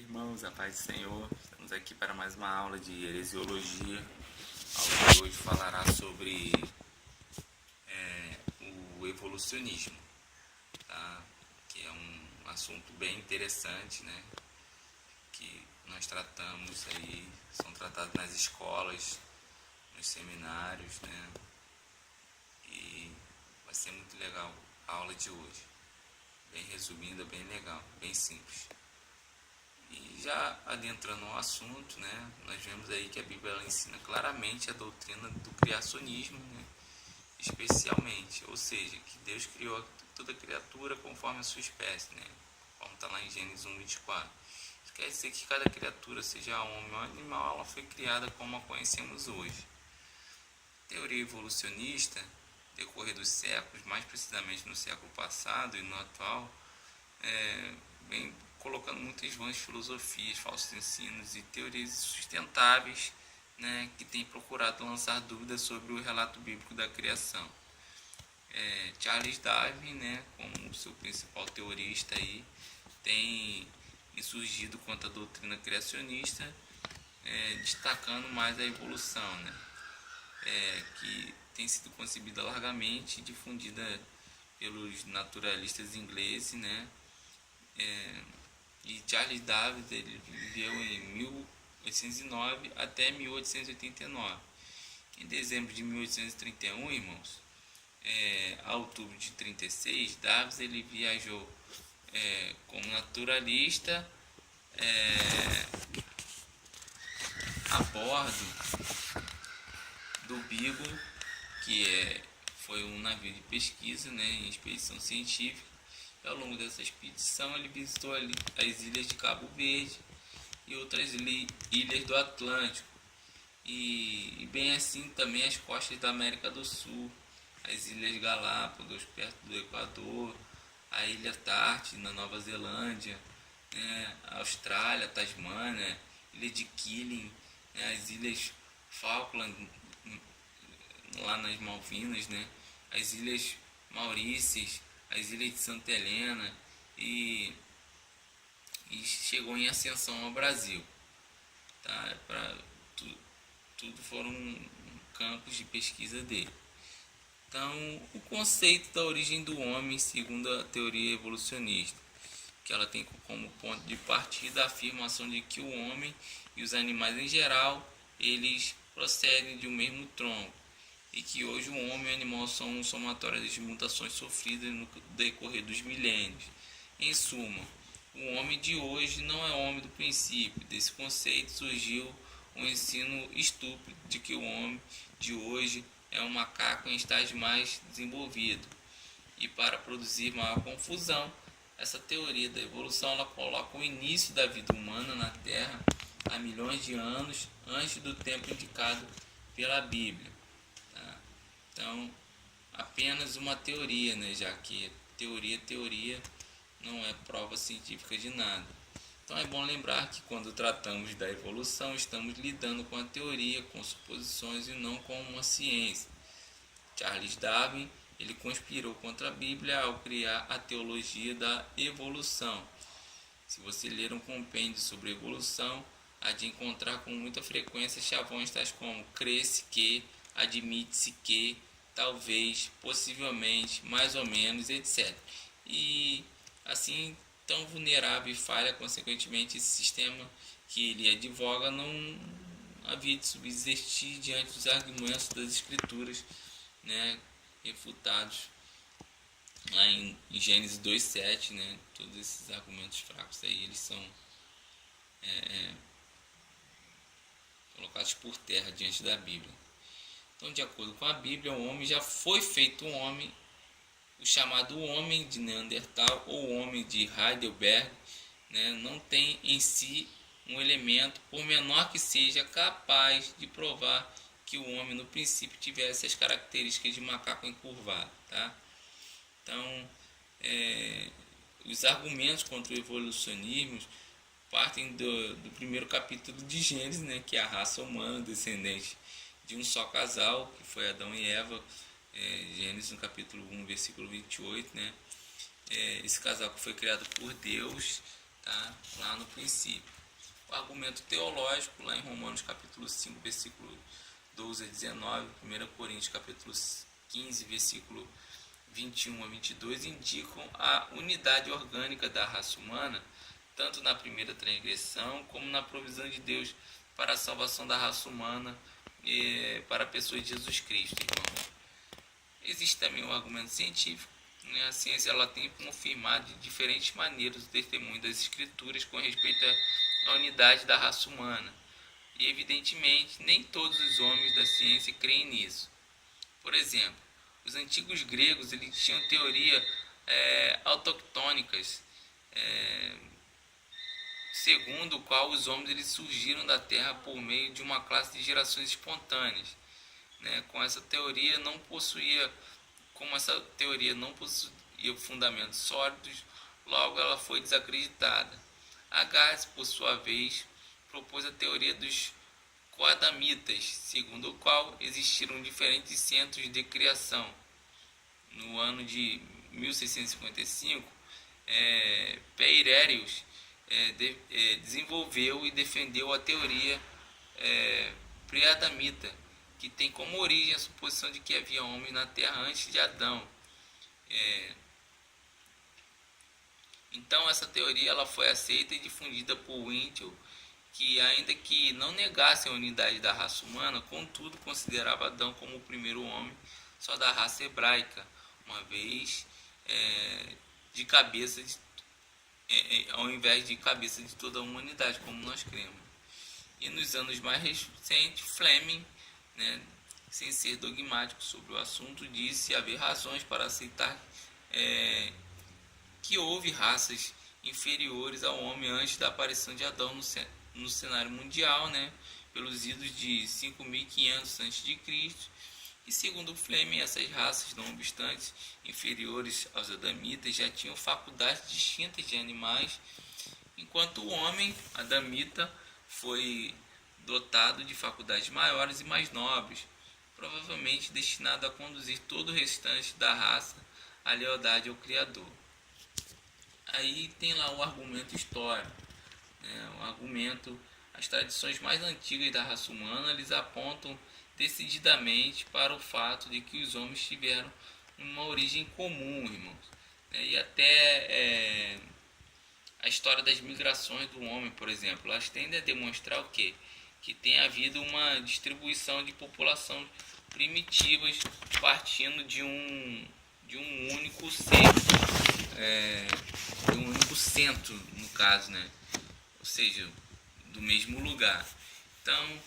Irmãos, a paz do Senhor. Estamos aqui para mais uma aula de heresiologia. A aula de hoje falará sobre o evolucionismo, tá? Que é um assunto bem interessante, né? Que nós tratamos aí, são tratados nas escolas, nos seminários, né? E vai ser muito legal a aula de hoje. Bem resumida, bem legal, bem simples. E já adentrando ao assunto, né, nós vemos aí que a Bíblia ela ensina claramente a doutrina do criacionismo, né, especialmente, ou seja, que Deus criou toda criatura conforme a sua espécie, né, como está lá em Gênesis 1:24. Isso quer dizer que cada criatura, seja homem ou animal, ela foi criada como a conhecemos hoje. A teoria evolucionista, decorrer dos séculos, mais precisamente no século passado e no atual, vem colocando muitas vãs filosofias, falsos ensinos e teorias sustentáveis, né, que têm procurado lançar dúvidas sobre o relato bíblico da criação. Charles Darwin, né, como seu principal teorista aí, tem insurgido contra a doutrina criacionista, destacando mais a evolução, né, que tem sido concebida largamente e difundida pelos naturalistas ingleses, né. E Charles Darwin ele viveu em 1809 até 1889. Em dezembro de 1831, irmãos, a outubro de 36, Darwin ele viajou como naturalista a bordo do Beagle, que foi um navio de pesquisa, né, em expedição científica. Ao longo dessa expedição ele visitou as ilhas de Cabo Verde e outras ilhas do Atlântico e bem assim também as costas da América do Sul, as ilhas Galápagos perto do Equador, a ilha Tarte na Nova Zelândia, a Austrália, Tasmânia, ilha de Keeling, as ilhas Falkland lá nas Malvinas, né, as ilhas Maurícias, as ilhas de Santa Helena e chegou em ascensão ao Brasil, tá? Tudo foram campos de pesquisa dele. Então, o conceito da origem do homem, segundo a teoria evolucionista, que ela tem como ponto de partida a afirmação de que o homem e os animais em geral, eles procedem de um mesmo tronco, e que hoje o homem e o animal são um somatório das mutações sofridas no decorrer dos milênios. Em suma, o homem de hoje não é o homem do princípio. Desse conceito surgiu um ensino estúpido de que o homem de hoje é um macaco em estágio mais desenvolvido. E para produzir maior confusão, essa teoria da evolução ela coloca o início da vida humana na Terra há milhões de anos antes do tempo indicado pela Bíblia. Então, apenas uma teoria, né? Já que teoria não é prova científica de nada. Então é bom lembrar que quando tratamos da evolução, estamos lidando com a teoria, com suposições e não com uma ciência. Charles Darwin ele conspirou contra a Bíblia ao criar a teologia da evolução. Se você ler um compêndio sobre evolução, há de encontrar com muita frequência chavões tais como crê-se que, admite-se que, talvez, possivelmente, mais ou menos, etc. E assim, tão vulnerável e falha, consequentemente, esse sistema que ele advoga não havia de subsistir diante dos argumentos das escrituras, né, refutados lá em Gênesis 2:7, né, todos esses argumentos fracos aí, eles são colocados por terra diante da Bíblia. Então, de acordo com a Bíblia, o homem já foi feito um homem, o chamado homem de Neandertal ou homem de Heidelberg, né, não tem em si um elemento, por menor que seja, capaz de provar que o homem no princípio tivesse as características de macaco encurvado. Tá? Então, os argumentos contra o evolucionismo partem do primeiro capítulo de Gênesis, né, que é a raça humana, descendente de um só casal, que foi Adão e Eva, Gênesis no capítulo 1, versículo 28, né? Esse casal que foi criado por Deus, tá? Lá no princípio. O argumento teológico, lá em Romanos capítulo 5, versículo 12 a 19, 1 Coríntios capítulo 15, versículo 21 a 22, indicam a unidade orgânica da raça humana, tanto na primeira transgressão como na provisão de Deus para a salvação da raça humana e para a pessoa de Jesus Cristo. Então, existe também o argumento científico. A ciência ela tem confirmado de diferentes maneiras o testemunho das escrituras com respeito à unidade da raça humana. E evidentemente nem todos os homens da ciência creem nisso. Por exemplo, os antigos gregos eles tinham teoria autoctônicas, segundo o qual os homens eles surgiram da Terra por meio de uma classe de gerações espontâneas. Com essa teoria não possuía Como essa teoria não possuía fundamentos sólidos, logo ela foi desacreditada. Agassiz, por sua vez, propôs a teoria dos coadamitas, segundo o qual existiram diferentes centros de criação. No ano de 1655, Peirérios desenvolveu e defendeu a teoria preadamita, que tem como origem a suposição de que havia homem na Terra antes de Adão. Então essa teoria ela foi aceita e difundida por Winchell, que ainda que não negasse a unidade da raça humana, contudo considerava Adão como o primeiro homem só da raça hebraica, uma vez de cabeça ao invés de cabeça de toda a humanidade, como nós cremos. E nos anos mais recentes, Fleming, sem ser dogmático sobre o assunto, disse haver razões para aceitar que houve raças inferiores ao homem antes da aparição de Adão no cenário mundial, pelos idos de 5.500 a.C. E segundo Fleming, essas raças, não obstante inferiores aos adamitas, já tinham faculdades distintas de animais, enquanto o homem adamita foi dotado de faculdades maiores e mais nobres, provavelmente destinado a conduzir todo o restante da raça à lealdade ao Criador. Aí tem lá o argumento histórico, o argumento, as tradições mais antigas da raça humana, eles apontam decididamente para o fato de que os homens tiveram uma origem comum, irmãos, e até a história das migrações do homem, por exemplo, elas tendem a demonstrar o quê? Que tem havido uma distribuição de população primitivas partindo de um único centro, no caso, ou seja, do mesmo lugar. Então,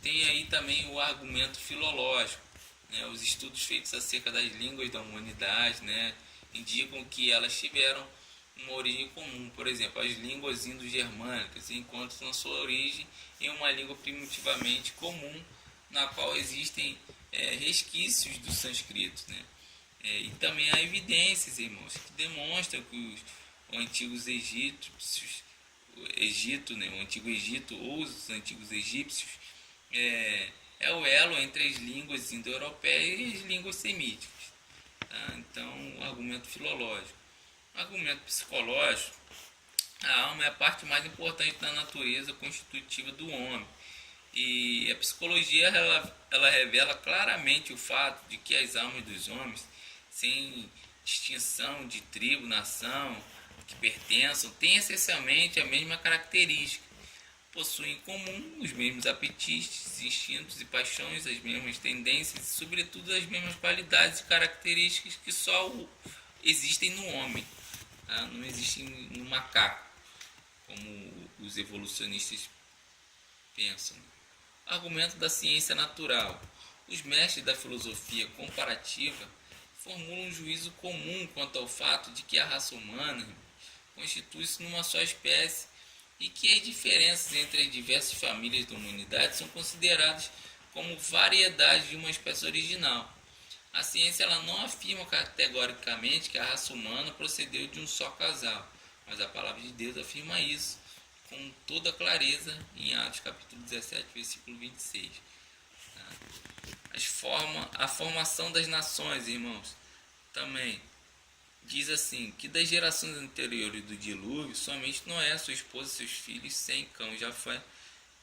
tem aí também o argumento filológico, os estudos feitos acerca das línguas da humanidade, indicam que elas tiveram uma origem comum. Por exemplo, as línguas indo-germânicas encontram sua origem em uma língua primitivamente comum, na qual existem resquícios do sânscrito, e também há evidências, irmãos, que demonstram que os antigos egípcios, o antigo Egito ou os antigos egípcios é o elo entre as línguas indo-europeias e as línguas semíticas. Tá? Então, o argumento filológico. O argumento psicológico, a alma é a parte mais importante da natureza constitutiva do homem. E a psicologia ela revela claramente o fato de que as almas dos homens, sem distinção de tribo, nação, que pertençam, têm essencialmente a mesma característica. Possuem em comum os mesmos apetites, instintos e paixões, as mesmas tendências e, sobretudo, as mesmas qualidades e características que só existem no homem, tá? Não existem no macaco, como os evolucionistas pensam. Argumento da ciência natural. Os mestres da filosofia comparativa formulam um juízo comum quanto ao fato de que a raça humana constitui-se numa só espécie e que as diferenças entre as diversas famílias da humanidade são consideradas como variedades de uma espécie original. A ciência ela não afirma categoricamente que a raça humana procedeu de um só casal, mas a palavra de Deus afirma isso com toda clareza em Atos capítulo 17, versículo 26. A formação das nações, irmãos, também diz assim, que das gerações anteriores do dilúvio, somente Noé, sua esposa e seus filhos, Sem, Cão e Jafé,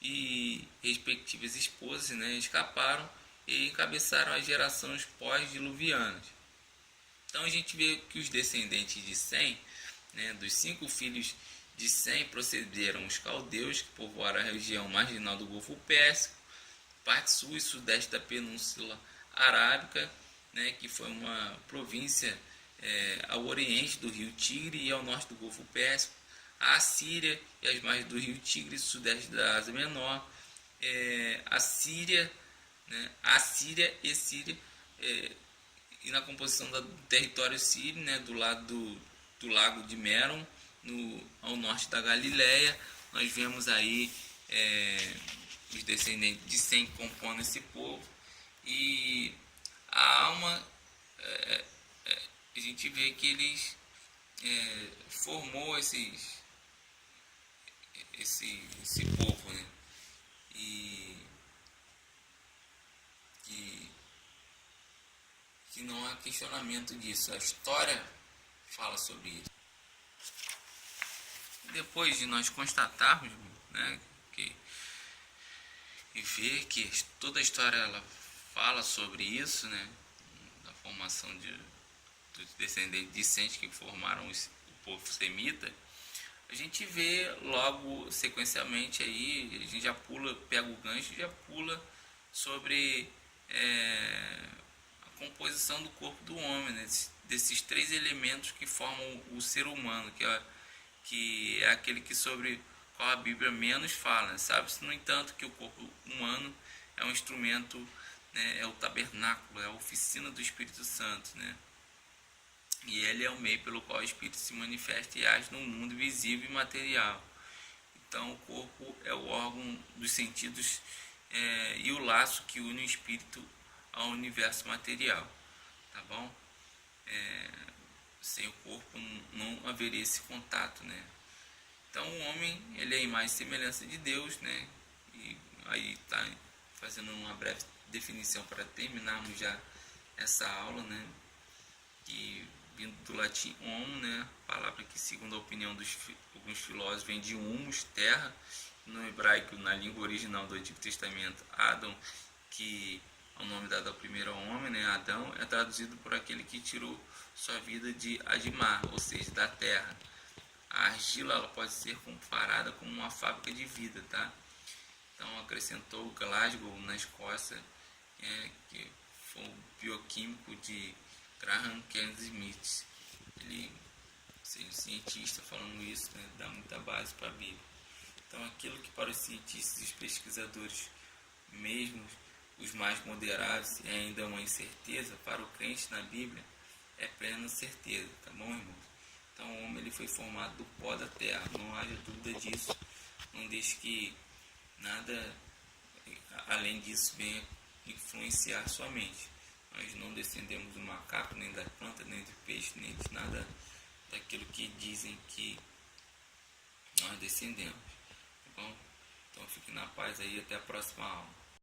e respectivas esposas, né, escaparam e encabeçaram as gerações pós-diluvianas. Então a gente vê que os descendentes de Sem, né, dos 5 filhos de Sem, procederam os caldeus, que povoaram a região marginal do Golfo Pérsico, parte sul e sudeste da Península Arábica, né, que foi uma província ao oriente do rio Tigre e ao norte do Golfo Pérsico, a Síria e as margens do rio Tigre e sudeste da Ásia Menor, a Síria, né, a Síria e Síria, e na composição do território sírio, né, do lado do lago de Meron, ao norte da Galileia, nós vemos aí os descendentes de Sem compondo esse povo, e a alma, a gente vê que eles formou esse povo, né? Que não há questionamento disso. A história fala sobre isso. Depois de nós constatarmos, né, e ver que toda a história ela fala sobre isso, né, da formação dos descendentes de Sem que formaram o povo semita, a gente vê logo sequencialmente aí, a gente já pula, pega o gancho e já pula sobre a composição do corpo do homem, né? Desses 3 elementos que formam o ser humano, que é aquele que sobre qual a Bíblia menos fala, né? Sabe-se, no entanto, que o corpo humano é um instrumento, né? É o tabernáculo, é a oficina do Espírito Santo, né? E ele é o meio pelo qual o Espírito se manifesta e age no mundo visível e material. Então o corpo é o órgão dos sentidos e o laço que une o Espírito ao universo material. Tá bom? Sem o corpo não haveria esse contato, né? Então o homem, ele é a imagem e semelhança de Deus, né? E aí está fazendo uma breve definição para terminarmos já essa aula, né? Que vindo do latim homo, né? Palavra que, segundo a opinião dos alguns filósofos, vem de humus, terra. No hebraico, na língua original do Antigo Testamento, Adão, que é o nome dado ao primeiro homem, né? Adão, é traduzido por aquele que tirou sua vida de Admar, ou seja, da terra. A argila ela pode ser comparada com uma fábrica de vida, tá? Então acrescentou Glasgow, na Escócia, que foi o bioquímico de Graham Kennedy Smith. Ele, um cientista falando isso, né, dá muita base para a Bíblia. Então aquilo que para os cientistas e os pesquisadores, mesmo os mais moderados, é ainda uma incerteza, para o crente na Bíblia é plena certeza, tá bom, irmãos? Então o homem ele foi formado do pó da terra, não haja dúvida disso. Não deixe que nada além disso venha influenciar sua mente. Nós não descendemos do macaco, nem da planta, nem do peixe, nem de nada daquilo que dizem que nós descendemos. Tá bom? Então fique na paz aí, até a próxima aula.